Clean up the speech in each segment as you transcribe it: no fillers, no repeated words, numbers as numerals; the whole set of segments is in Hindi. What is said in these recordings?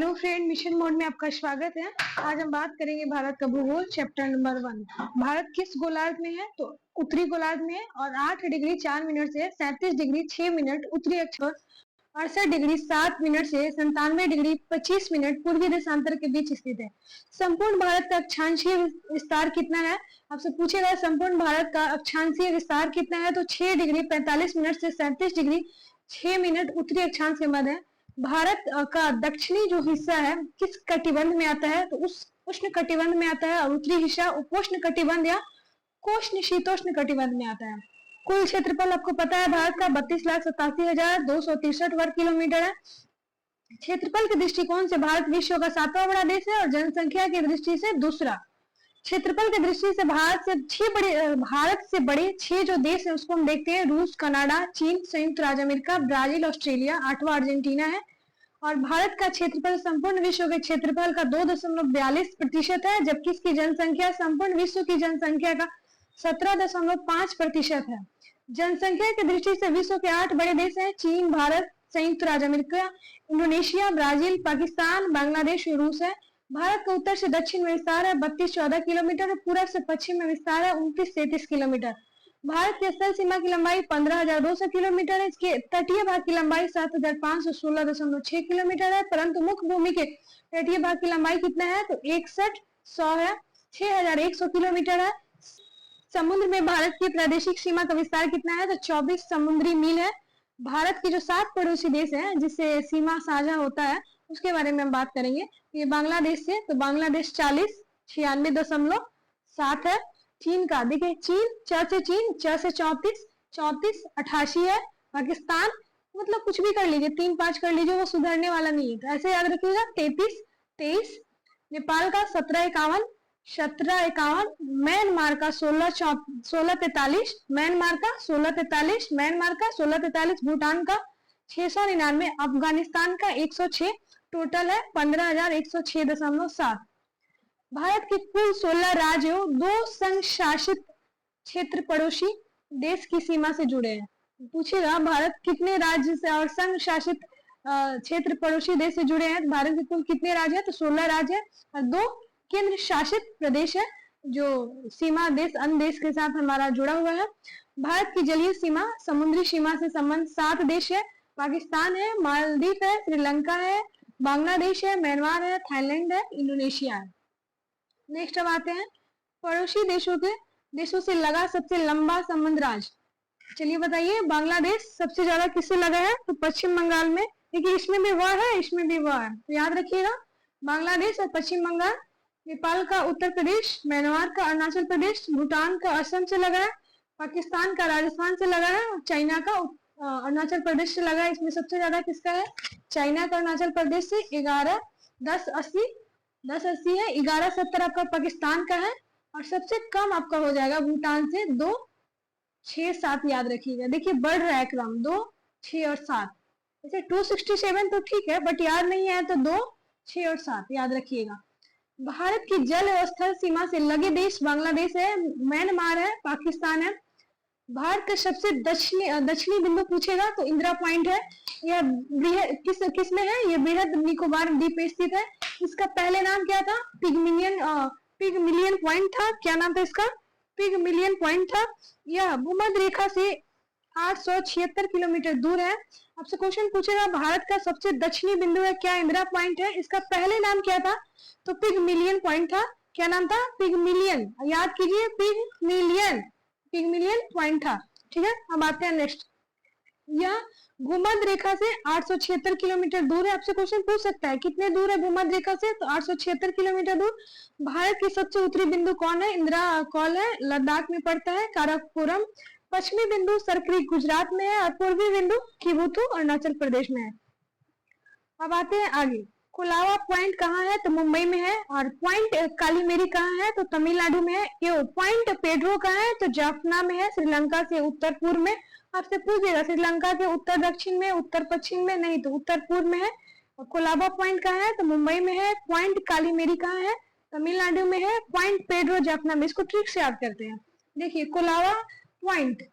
हेलो फ्रेंड, मिशन मोड में आपका स्वागत है। आज हम बात करेंगे भारत का भूगोल चैप्टर नंबर 1। भारत किस गोलार्ध में है? तो उत्तरी गोलार्ध में है और 8 डिग्री 4 मिनट से 37 डिग्री 6 मिनट उत्तरी अक्ष, 68 डिग्री 7 मिनट से 97 डिग्री 25 मिनट पूर्वी देशांतर के बीच स्थित है। संपूर्ण भारत का अक्षांशीय विस्तार कितना है? आपसे पूछेगा संपूर्ण भारत का अक्षांशीय विस्तार कितना है, तो 6 डिग्री 45 मिनट से 37 डिग्री 6 मिनट उत्तरी अक्षांश के मध्य है। भारत का दक्षिणी जो हिस्सा है किस कटिबंध में आता है? तो उस उष्ण कटिबंध में आता है और उत्तरी हिस्सा उपोष्ण कटिबंध या कोष्ण शीतोष्ण कटिबंध में आता है। कुल क्षेत्रफल आपको पता है भारत का 32,87,263 वर्ग किलोमीटर है। क्षेत्रफल के दृष्टिकोण से भारत विश्व का 7वां बड़ा देश है और जनसंख्या की दृष्टि से दूसरा। क्षेत्रफल की दृष्टि से भारत से बड़े 6 जो देश है उसको हम देखते हैं। रूस, कनाडा, चीन, संयुक्त राज्य अमेरिका, ब्राजील, ऑस्ट्रेलिया, 8वां अर्जेंटीना है। और भारत का क्षेत्रफल संपूर्ण विश्व के क्षेत्रफल का 2.42% है, जबकि इसकी जनसंख्या संपूर्ण विश्व की जनसंख्या का 17.5% है। जनसंख्या की दृष्टि से विश्व के 8 बड़े देश हैं: चीन, भारत, संयुक्त राज्य America, Indonesia, Brazil, Pakistan, Bangladesh, रूस है। भारत का उत्तर से दक्षिण में विस्तार है 3214 किलोमीटर और पूरब से पश्चिम में विस्तार है 2933 किलोमीटर। भारत की स्थल सीमा की लंबाई 15,200 किलोमीटर है। इसके तटीय भाग की लंबाई 7,516.6 किलोमीटर है, परंतु मुख्य भूमि के तटीय भाग की लंबाई कितना है? तो 6100 है, 6,100 किलोमीटर है। समुद्र में भारत की प्रादेशिक सीमा का विस्तार कितना है? तो 24 समुद्री मील है। भारत की जो 7 पड़ोसी देश हैं जिससे सीमा साझा होता है उसके बारे में हम बात करेंगे। ये बांग्लादेश से, तो बांग्लादेश 40 96.7 है। चीन का देखिए, चीन च से 34 34 88 है। पाकिस्तान मतलब कुछ भी कर लीजिए, 3-5 कर लीजिए, वो सुधरने वाला नहीं है, तो ऐसे याद रखिएगा 33 23। नेपाल का 1751, म्यांमार का 1643, म्यांमार का 1643, भूटान का 699, अफगानिस्तान का 106, टोटल है 15,106.7। भारत के कुल 16 राज्यों, 2 संघ शासित क्षेत्र पड़ोसी देश की सीमा से जुड़े हैं। पूछेगा भारत कितने राज्य से और संघ शासित क्षेत्र पड़ोसी देश से जुड़े हैं? भारत के कुल कितने राज्य है? तो 16 राज्य है और 2 केंद्र शासित प्रदेश है जो सीमा देश अन्य देश के साथ हमारा जुड़ा हुआ है। भारत की जलीय सीमा, समुद्री सीमा से संबंध 7 देश है: पाकिस्तान है, मालदीव है, श्रीलंका है, बांग्लादेश है, म्यांमार है, थाईलैंड है, इंडोनेशिया है। नेक्स्ट अब आते हैं पड़ोसी देशों से लगा सबसे लंबा संबंध राज्य। चलिए बताइए, बांग्लादेश सबसे ज्यादा किससे लगा है? तो पश्चिम बंगाल में। देखिए इसमें भी वह है, इसमें भी वह है, तो याद रखिएगा बांग्लादेश और पश्चिम बंगाल। नेपाल का उत्तर प्रदेश, म्यांमार का अरुणाचल प्रदेश, भूटान का असम से लगा है, पाकिस्तान का राजस्थान से लगा है और चाइना का अरुणाचल प्रदेश से लगा है। इसमें सबसे ज्यादा किसका है? चाइना का अरुणाचल प्रदेश से 11 10 80 है। 1170 आपका पाकिस्तान का है और सबसे कम आपका हो जाएगा भूटान से 2 6 7। याद रखिएगा, देखिए बढ़ रहा है क्रम 2 6 और 7। जैसे 267 तो ठीक है, बट याद नहीं है तो 2 6 और 7 याद रखिएगा। भारत की जल और स्थल सीमा से लगे देश बांग्लादेश है, म्यांमार है, पाकिस्तान है। भारत का सबसे दक्षिणी बिंदु पूछेगा तो इंदिरा पॉइंट है। यह किस में है? यह बृहद निकोबार द्वीप में स्थित है। इसका पहले नाम क्या था? पिगमिलियन पॉइंट था। क्या नाम था इसका? पिगमिलियन पॉइंट था। यह भूमध्य रेखा से 876 किलोमीटर दूर है। आपसे क्वेश्चन पूछेगा भारत का सबसे दक्षिणी बिंदु है, क्या इंदिरा पॉइंट है? इसका पहले नाम क्या था? तो पिगमिलियन पॉइंट था। क्या नाम था? पिगमिलियन, याद कीजिए, पिगमिलियन पॉइंट था। ठीक है, अब आते हैं नेक्स्ट। यह भूमध्य रेखा से 876 किलोमीटर दूर है। आपसे क्वेश्चन पूछ सकता है कितने दूर है भूमध्य रेखा से? तो 876 किलोमीटर दूर। भारत की सबसे उत्तरी बिंदु कौन है? इंदिरा कॉल है, लद्दाख में पड़ता है, काराकोरम। पश्चिमी बिंदु सरक्रीक गुजरात में है और पूर्वी बिंदु किबुथु अरुणाचल प्रदेश में है। अब आते हैं आगे। कोलावा पॉइंट कहाँ है? तो मुंबई में है। और पॉइंट कालीमेरी कहाँ है? तो तमिलनाडु में है। ये पॉइंट पेड्रो कहाँ है? तो जाफना में है, श्रीलंका से उत्तर पूर्व में। आपसे पूछेगा श्रीलंका के उत्तर दक्षिण में, उत्तर पश्चिम में, नहीं तो उत्तर पूर्व में है। और कोलाबा पॉइंट कहाँ है? तो मुंबई में है। पॉइंट कालीमेरी कहाँ है? तमिलनाडु में है। पॉइंट पेड्रो जाफना में। इसको ट्रिक से याद करते हैं। देखिए कोलाबा पॉइंट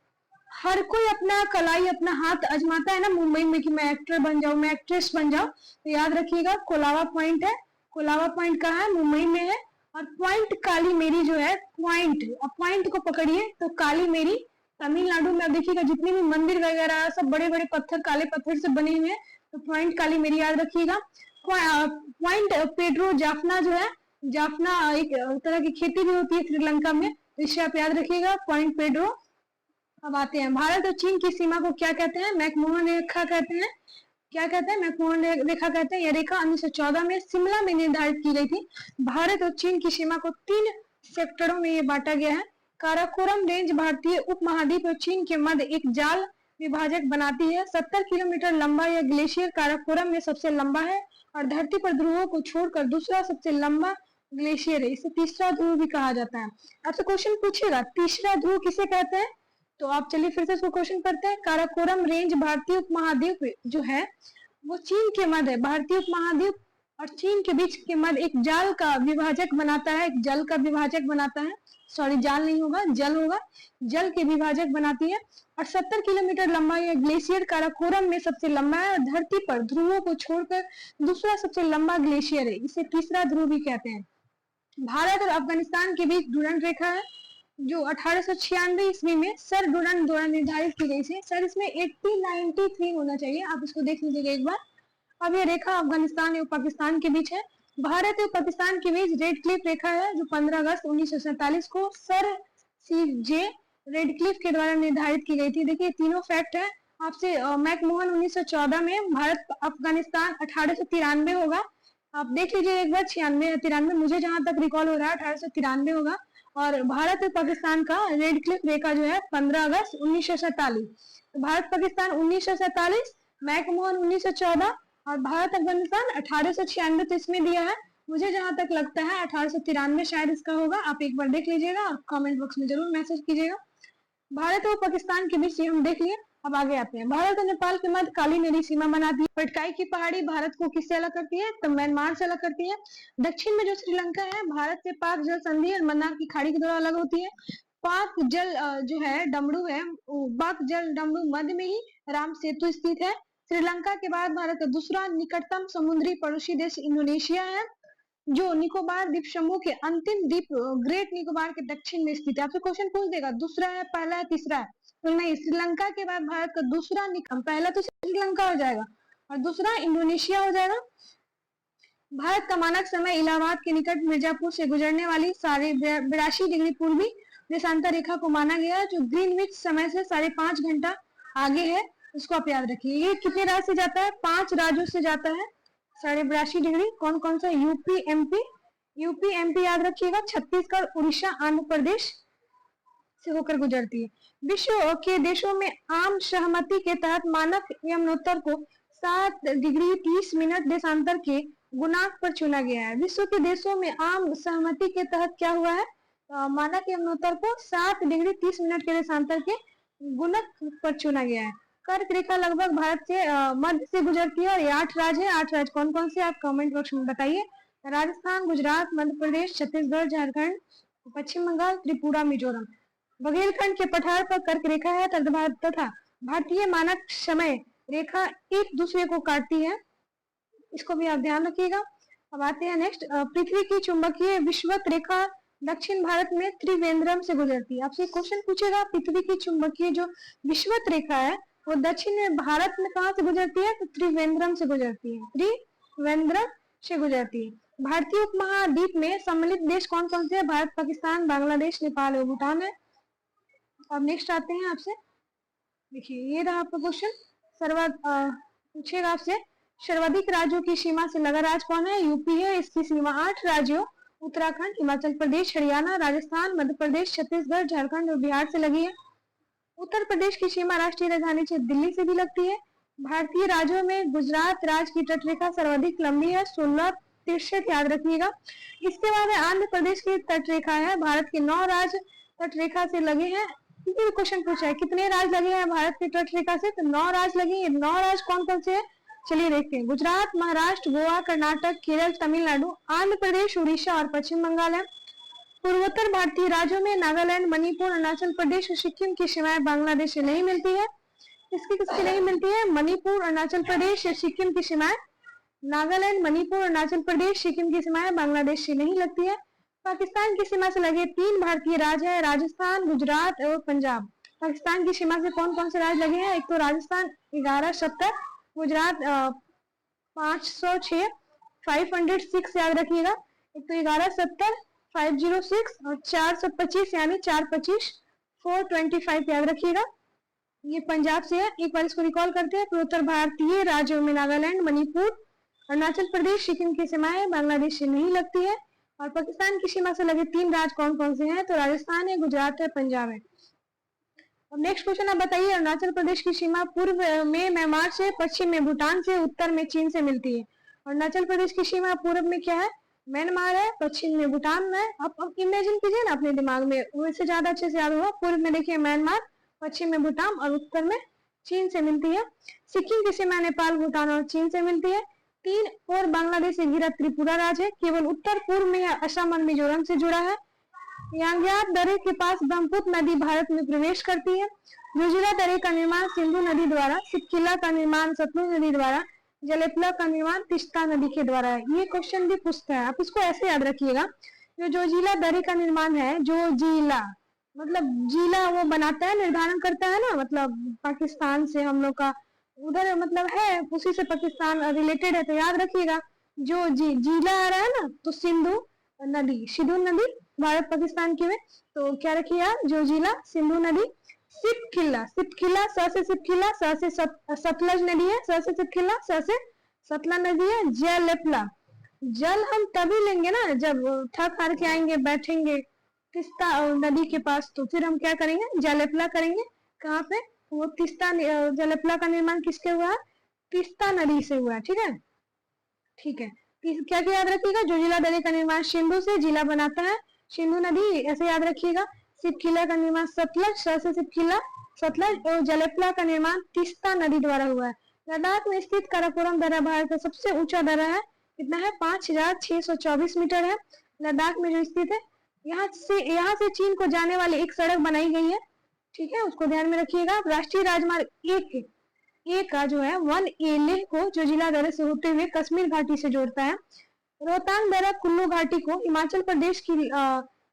हर कोई अपना कलाई अपना हाथ आजमाता है ना मुंबई में कि मैं एक्टर बन जाऊं, मैं एक्ट्रेस बन जाऊं। तो याद रखिएगा कोलाबा पॉइंट है। कोलाबा पॉइंट कहाँ है? मुंबई में है। और पॉइंट काली मेरी जो है, पॉइंट, अब पॉइंट को पकड़िए तो काली मेरी तमिलनाडु में। अब देखिएगा जितने भी मंदिर वगैरह सब बड़े बड़े पत्थर, काले पत्थर से बने हुए हैं। तो पॉइंट काली मेरी याद रखिएगा। पॉइंट पेड्रो जाफना जो है, जाफना एक तरह की खेती भी होती है श्रीलंका में, तो इसे आप याद रखिएगा, पॉइंट पेड्रो। अब आते हैं भारत और चीन की सीमा को क्या कहते हैं? मैकमोहन रेखा कहते हैं। क्या कहते हैं? मैकमोहन रेखा कहते हैं। यह रेखा 1914 में शिमला में निर्धारित की गई थी। भारत और चीन की सीमा को 3 सेक्टरों में ये बांटा गया है। काराकोरम रेंज भारतीय उपमहाद्वीप और चीन के मध्य एक जाल विभाजक बनाती है। 70 किलोमीटर लंबा यह ग्लेशियर काराकोरम में सबसे लंबा है और धरती पर ध्रुवों को छोड़कर दूसरा सबसे लंबा ग्लेशियर है। इसे तीसरा ध्रुव भी कहा जाता है। आपसे क्वेश्चन पूछेगा तीसरा ध्रुव किसे कहते हैं? तो आप चलिए फिर से इसको क्वेश्चन करते हैं। काराकोरम रेंज भारतीय उपमहाद्वीप जो है वो चीन के मध्य है। भारतीय उपमहाद्वीप और चीन के बीच के मध्य एक जाल का विभाजक बनाता है, एक जल का विभाजक बनाता है। सॉरी, जाल नहीं होगा, जल होगा। जल के विभाजक बनाती है और 70 किलोमीटर लंबा यह ग्लेशियर काराकोरम में सबसे लंबा है और धरती पर ध्रुवों को छोड़कर दूसरा सबसे लंबा ग्लेशियर है। इसे तीसरा ध्रुव भी कहते हैं। भारत और अफगानिस्तान के बीच डुरंड रेखा है जो 1896 ईस्वी में सर डुरंड द्वारा निर्धारित की गई थी। सर इसमें 1893 होना चाहिए, आप इसको देख लीजिएगा एक बार। अब ये रेखा अफगानिस्तान और पाकिस्तान के बीच है। भारत और पाकिस्तान के बीच रेड क्लिफ रेखा है जो 15 अगस्त 1947 को सर CJ रेडक्लिफ के द्वारा निर्धारित की गई थी। देखिए तीनों फैक्ट है आपसे। मैकमोहन 1914 में, भारत अफगानिस्तान 1893 होगा। आप देख लीजिए एक बार, 96 मुझे जहां तक रिकॉल हो रहा है 1893 होगा। और भारत और पाकिस्तान का रेड क्लिफ रेखा जो है 15 अगस्त 1947। तो भारत पाकिस्तान 1947, मैकमोहन 1914 और भारत अफगानिस्तान 1896। तो इसमें दिया है, मुझे जहां तक लगता है 1893 शायद इसका होगा। आप एक बार देख लीजिएगा और कमेंट बॉक्स में जरूर मैसेज कीजिएगा। भारत और पाकिस्तान के बीच ये हम देख लिए। अब आगे आते हैं। भारत और नेपाल के मध्य काली नदी सीमा बनाती है। पटकाई की पहाड़ी भारत को किससे अलग करती है? तो म्यांमार से अलग करती है। दक्षिण में जो श्रीलंका है भारत से पाक जल संधि और मन्नार की खाड़ी के द्वारा अलग होती है। पाक जल जो है डमरू है, पाक जल डमरू मध्य में ही राम सेतु स्थित है। श्रीलंका के बाद भारत का दूसरा निकटतम समुद्री पड़ोसी देश इंडोनेशिया है जो निकोबार द्वीप समूह के अंतिम द्वीप ग्रेट निकोबार के दक्षिण में स्थित है। आपसे क्वेश्चन पूछ देगा दूसरा है, पहला है, तीसरा है? तो नहीं, श्रीलंका के बाद भारत का दूसरा पहला तो श्रीलंका हो जाएगा और दूसरा इंडोनेशिया हो जाएगा। भारत का मानक समय इलाहाबाद के निकट मिर्जापुर से गुजरने वाली 82 डिग्री पूर्वी देशांतर रेखा को माना गया है जो ग्रीनविच समय से 5.5 घंटा आगे है। उसको आप याद रखिए। ये कितने राज्य से जाता है? 5 राज्यों से जाता है। 82.5 डिग्री कौन कौन सा? यूपी एमपी याद रखिएगा, छत्तीसगढ़, उड़ीसा, आंध्र प्रदेश से होकर गुजरती है। विश्व के देशों में आम सहमति के तहत मानक यमुनोत्तर को 7 डिग्री 30 मिनट देशांतर के गुणांक पर चुना गया है। विश्व के देशों में आम सहमति के तहत क्या हुआ है? मानक यमुनोत्तर को 7 डिग्री 30 मिनट के देशांतर के गुणक पर चुना गया है। कर्क रेखा लगभग भारत से मध्य से गुजरती है और ये 8 राज्य है। 8 राज्य कौन कौन से आप कमेंट बॉक्स में बताइए। राजस्थान, गुजरात, मध्य प्रदेश, छत्तीसगढ़, झारखंड, पश्चिम बंगाल, त्रिपुरा, मिजोरम। बघेलखंड के पठार पर कर्क रेखा है तथा भारतीय मानक समय रेखा एक दूसरे को काटती है। इसको भी आप ध्यान रखिएगा। अब आते हैं नेक्स्ट। पृथ्वी की चुंबकीय विषुवत रेखा दक्षिण भारत में त्रिवेंद्रम से गुजरती है। आपसे क्वेश्चन पूछेगा पृथ्वी की चुंबकीय जो विषुवत रेखा है वो दक्षिण में भारत में कहाँ से गुजरती है? तो त्रिवेंद्रम से गुजरती है। त्रिवेंद्रम से गुजरती है। भारतीय उपमहाद्वीप में सम्मिलित देश कौन कौन से है? भारत, पाकिस्तान, बांग्लादेश, नेपाल और भूटान है। अब नेक्स्ट आते हैं आपसे। देखिए ये रहा आपका क्वेश्चन। पूछेगा आपसे सर्वाधिक राज्यों की सीमा से लगा राज्य कौन है? यूपी है। इसकी सीमा 8 राज्यों उत्तराखंड, हिमाचल प्रदेश, हरियाणा, राजस्थान, मध्य प्रदेश, छत्तीसगढ़, झारखंड और बिहार से लगी है। उत्तर प्रदेश की सीमा राष्ट्रीय राजधानी क्षेत्र दिल्ली से भी लगती है। भारतीय राज्यों में गुजरात राज्य की तटरेखा सर्वाधिक लंबी है, 1663 याद रखिएगा। इसके बाद आंध्र प्रदेश की तटरेखा है। भारत के 9 राज्य तटरेखा से लगे हैं। क्वेश्चन पूछा है कितने राज्य लगे हैं भारत की तटरेखा से? तो 9 राज्य लगे हैं। 9 राज्य कौन कौन से है? चलिए देखते हैं। गुजरात, महाराष्ट्र, गोवा, कर्नाटक, केरल, तमिलनाडु, आंध्र प्रदेश, उड़ीसा और पश्चिम बंगाल है। पूर्वोत्तर भारतीय राज्यों में नागालैंड, मणिपुर, अरुणाचल प्रदेश और सिक्किम की सीमाएं बांग्लादेश से नहीं मिलती है। किसकी किसकी नहीं मिलती है? मणिपुर, अरुणाचल प्रदेश या सिक्किम की सीमाएं नागालैंड, मणिपुर, अरुणाचल प्रदेश, सिक्किम की सीमाएं बांग्लादेश से नहीं लगती है। पाकिस्तान की सीमा से लगे 3 भारतीय राज्य है, राजस्थान, गुजरात और पंजाब। पाकिस्तान की सीमा से कौन कौन से राज्य लगे हैं? एक तो राजस्थान 1170, गुजरात 506 506 याद रखिएगा। एक तो 1170 506 और 425 यानी 425 425 याद रखिएगा। ये पंजाब से है। एक बार इसको रिकॉल करते हैं। पूर्वोत्तर भारतीय राज्यों में नागालैंड, मणिपुर, अरुणाचल प्रदेश, सिक्किम की सीमाएं बांग्लादेश से नहीं लगती है। और पाकिस्तान की सीमा से लगे 3 राज्य कौन कौन से हैं? तो राजस्थान है, गुजरात है, पंजाब है। अब नेक्स्ट क्वेश्चन आप बताइए। अरुणाचल प्रदेश की सीमा पूर्व में म्यांमार से, पश्चिम में भूटान से, उत्तर में चीन से मिलती है। अरुणाचल प्रदेश की सीमा पूर्व में क्या है? म्यांमार है, पश्चिम में भूटान है। अब इमेजिन कीजिए ना अपने दिमाग में, वैसे ज्यादा अच्छे से याद होगा। पूर्व में देखिए म्यांमार, पश्चिम में भूटान और उत्तर में चीन से मिलती है। सिक्किम की सीमा नेपाल, भूटान और चीन से मिलती है। 3 और बांग्लादेश से घिरा त्रिपुरा राज्य है। केवल उत्तर पूर्व में असम और मिजोरम से जुड़ा है। यांग्यार दरे के पास ब्रह्मपुत्र नदी भारत में प्रवेश करती है। जोजिला दरे का निर्माण सिंधु नदी द्वारा, सिपकिला का निर्माण सतलुज नदी द्वारा, जलेपला का निर्माण तीस्ता नदी के द्वारा है। ये क्वेश्चन भी पूछता है, आप इसको ऐसे याद रखिएगा। जो जोजिला दरे का निर्माण है, जो जिला मतलब जिला वो बनाता है, निर्धारण करता है ना, मतलब पाकिस्तान से हम लोग का उधर मतलब है, उसी से पाकिस्तान रिलेटेड है। तो याद रखिएगा जो जिला आ रहा है ना, तो सिंधु नदी भारत पाकिस्तान की में। तो क्या रखिए आप? जो जिला, सिंधु नदी, सिपखिला से सिपखिला, से सतलज नदी है, से सिपखिला, से सतलज नदी है। जलेपला, जल हम तभी लेंगे ना जब थक हार के आएंगे, बैठेंगे तीस्ता नदी के पास, तो फिर हम क्या करेंगे? जलेपला करेंगे। कहाँ पे? वो तीस्ता जलेपला का निर्माण किसके हुआ है? तीस्ता नदी से हुआ है। ठीक है। क्या क्या याद रखिएगा? जोजिला दरी का निर्माण सिंधु से, जिला बनाता है सिंधु नदी, ऐसे याद रखिएगा। सिपखिला का निर्माण सतलज, से सिपखिला सतलज, और जलेपला का निर्माण तीस्ता नदी द्वारा हुआ है। लद्दाख में स्थित काराकोरम दर्रा भारत का सबसे ऊंचा दर्रा है। कितना है? 5624 मीटर है लद्दाख में जो स्थित है। यहाँ से चीन को जाने वाली एक सड़क बनाई गई है। ठीक है, उसको ध्यान में रखिएगा। राष्ट्रीय राजमार्ग एक का जो है 1A लेह को जोजिला दर्रे से होते हुए कश्मीर घाटी से जोड़ता है। रोहतांग दर्रा कुल्लू घाटी को हिमाचल प्रदेश की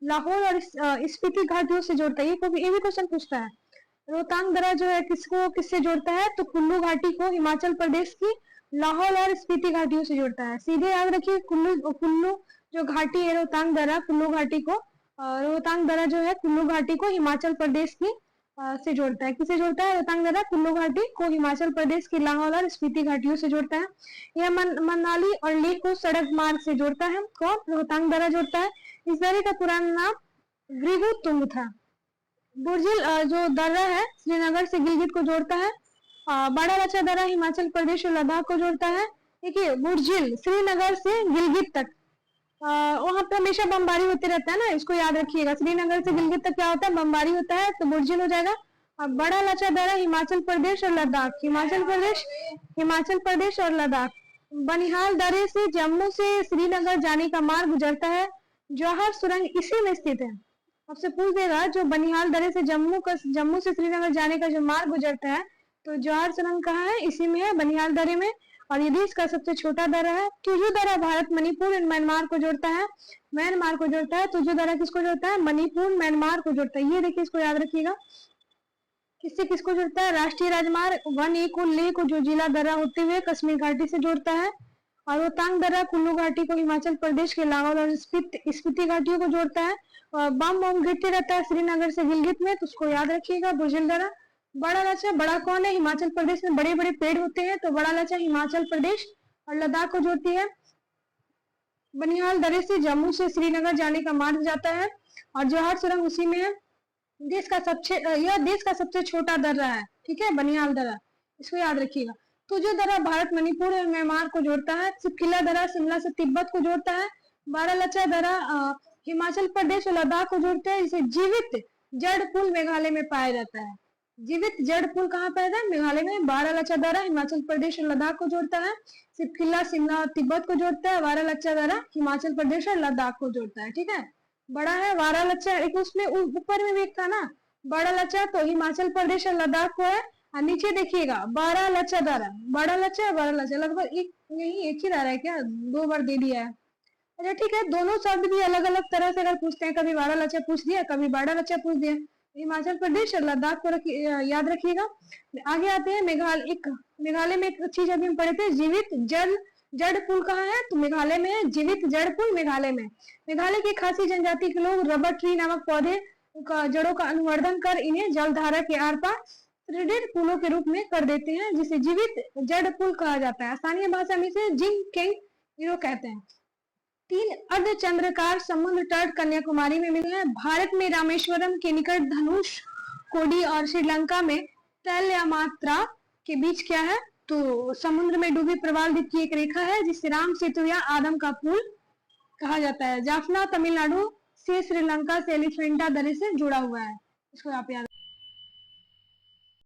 लाहौर और स्पीति घाटियों से जोड़ता है। ये भी क्वेश्चन पूछता है। रोहतांग दर्रा जो है किससे जोड़ता है? तो कुल्लू घाटी को हिमाचल प्रदेश की लाहौर और स्पीति घाटियों से जोड़ता है। सीधे याद रखिए, कुल्लू जो घाटी है रोहतांग दर्रा, कुल्लू घाटी को रोहतांग दर्रा जो है कुल्लू घाटी को हिमाचल प्रदेश की से जोड़ता है। किसे जोड़ता है? रोहतांग दर्रा कुल्लू घाटी को हिमाचल प्रदेश की लाहौल और स्पीति घाटियों से जोड़ता है। यह मनाली और लेह को सड़क मार्ग से जोड़ता है। कौन? रोहतांग दर्रा जोड़ता है। इस दर्रे का पुराना नाम भृगु तुंग था। बुर्जिल जो दर्रा है श्रीनगर से गिलगित को जोड़ता है। बड़ा लच्छा दर्रा हिमाचल प्रदेश और लद्दाख को जोड़ता है। देखिए बुर्जिल श्रीनगर से गिलगित तक, वहां पे हमेशा बमबारी होते रहता है ना, इसको याद रखिएगा। श्रीनगर से गिलगित तक क्या होता है? बमबारी होता है, तो बुर्जिल हो जाएगा। और बड़ा लच्छा दर्रा हिमाचल प्रदेश और लद्दाख, हिमाचल प्रदेश और लद्दाख। बनिहाल दर्रे से जम्मू से श्रीनगर जाने का मार्ग गुजरता है। जौहर सुरंग इसी में स्थित है। आपसे पूछ देगा जो बनिहाल दर्रे से जम्मू से श्रीनगर जाने का जो मार्ग गुजरता है, तो जौहर सुरंग कहाँ है? इसी में है, बनिहाल दर्रे में। और ये देश का सबसे छोटा दर्रा है। तुजू दर्रा भारत, मणिपुर और म्यांमार को जोड़ता है। तुजू दर्रा किसको जोड़ता है? मणिपुर, म्यांमार को जोड़ता है। ये देखिए, इसको याद रखिएगा। किससे किसको जोड़ता है? राष्ट्रीय राजमार्ग 1A को लेह को जोजिला दर्रा होते हुए कश्मीर घाटी से जोड़ता है। और रोहतांग दर्रा कुल्लू घाटी को हिमाचल प्रदेश के लाहौल और स्पीति घाटियों को जोड़ता है। और बम गिरते रहता है श्रीनगर से गिलगित में, तो उसको याद रखिएगा। बुर्जिल दर्रा। बड़ा लच्छा, बड़ा कौन है? हिमाचल प्रदेश में बड़े बड़े पेड़ होते हैं, तो बड़ा लच्छा हिमाचल प्रदेश और लद्दाख को जोड़ती है। बनिहाल दर्रे से जम्मू से श्रीनगर जाने का मार्ग जाता है। और जौहर सुरंग उसी में है। यह देश का सबसे छोटा दर्रा है। ठीक है, बनिहाल दर्रा, इसको याद रखिएगा। तुजू दर्रा भारत, मणिपुर और म्यांमार को जोड़ता है। सिपखिला दर्रा शिमला से तिब्बत को जोड़ता है। बड़ा लच्छा दर्रा हिमाचल प्रदेश और लद्दाख को जोड़ते हैं। इसे जीवित जड़ पुल मेघालय में पाया जाता है। जीवित जड़ पुल कहाँ पाया जाता है? मेघालय में। बारह लच्छा दर्रा हिमाचल प्रदेश और लद्दाख को जोड़ता है। सिपखिला शिमला और तिब्बत को जोड़ता है। बारह लच्छा दर्रा हिमाचल प्रदेश और लद्दाख को जोड़ता है। ठीक है, बड़ा है वारालचा, एक उसमें ऊपर में भी एक था ना बड़ा तो हिमाचल प्रदेश और लद्दाख को है। और नीचे देखिएगा बारालचा दारा, बड़ा लचा लगभग एक नहीं, एक ही दारा है क्या, 2 बार दे दिया है। अच्छा ठीक है, दोनों शब्द भी अलग अलग तरह से अगर पूछते हैं, कभी बारालचा पूछ दिया, कभी बड़ा लचा पूछ दिया। हिमाचल प्रदेश और लद्दाख को याद रखिएगा। आगे आते हैं मेघालय में एक चीज अभी हम पढ़े थे, जीवित जड़ पुल कहाँ है, तो मेघालय में है। जीवित जड़ पुल मेघालय में। मेघालय की खासी जनजाति के लोग रबर ट्री नामक पौधे का जड़ों का अनुवर्धन कर इन्हें जलधारा के आर पार थ्रेडेड पुलों के रूप में कर देते हैं, जिसे जीवित जड़ पुल कहा जाता है। स्थानीय भाषा में इसे जिंग केंग हीरो कहते हैं। 3 अर्धचंद्राकार समुद्र तट कन्याकुमारी में मिले हैं। भारत में रामेश्वरम के निकट धनुष कोडी और श्रीलंका में तैलमात्रा के बीच क्या है, तो समुद्र में डूबी प्रवाल द्वीप की एक रेखा है जिसे राम सेतु या आदम का पुल कहा जाता है। जाफना तमिलनाडु से श्रीलंका से एलिफेंटा दर्रे से जुड़ा हुआ है, इसको आप याद